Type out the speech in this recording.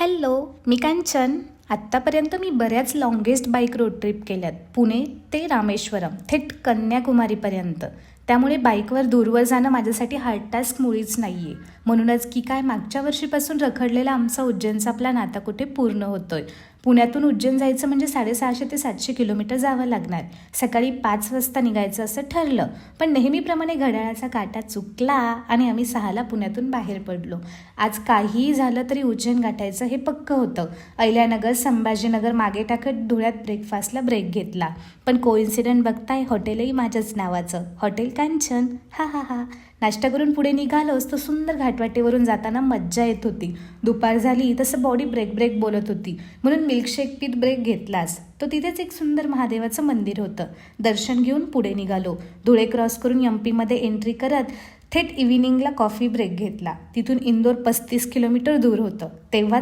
Hello, मी कांचन. आत्तापर्यंत मी बऱ्याच longest bike road trip केल्यात. पुणे ते रामेश्वरम, थेट कन्याकुमारीपर्यंत. त्यामुळे बाईकवर दूरवर जाणं माझ्यासाठी हार्ड टास्क मुळीच नाही आहे. म्हणूनच की काय मागच्या वर्षीपासून रखडलेला आमचा उज्जैनचा प्लॅन आता कुठे पूर्ण होतोय. पुण्यातून उज्जैन जायचं म्हणजे 650 ते 700 किलोमीटर जावं लागणार. सकाळी 5 वाजता निघायचं असं ठरलं, पण नेहमीप्रमाणे घड्याळाचा काटा चुकला आणि आम्ही 6ला पुण्यातून बाहेर पडलो. आज काहीही झालं तरी उज्जैन गाठायचं हे पक्कं होतं. अहिल्यानगर, संभाजीनगर मागे टाकत धुळ्यात ब्रेकफास्टला ब्रेक घेतला. पण कोइन्सिडंट बघताय, हॉटेलही माझ्याच नावाचं, हॉटेल कांचन. हा हा हा. नाश्ता करून पुढे निघालोच तर सुंदर घाटवाटेवरून जाताना मज्जा येत होती. दुपार झाली तसं बॉडी ब्रेक बोलत होती, म्हणून मिल्कशेक पीत ब्रेक घेतलाच. तो तिथेच एक सुंदर महादेवाचं मंदिर होतं. दर्शन घेऊन पुढे निघालो. धुळे क्रॉस करून एमपीमध्ये एंट्री करत थेट इव्हिनिंगला कॉफी ब्रेक घेतला. तिथून इंदोर 35 किलोमीटर दूर होतं. तेव्हा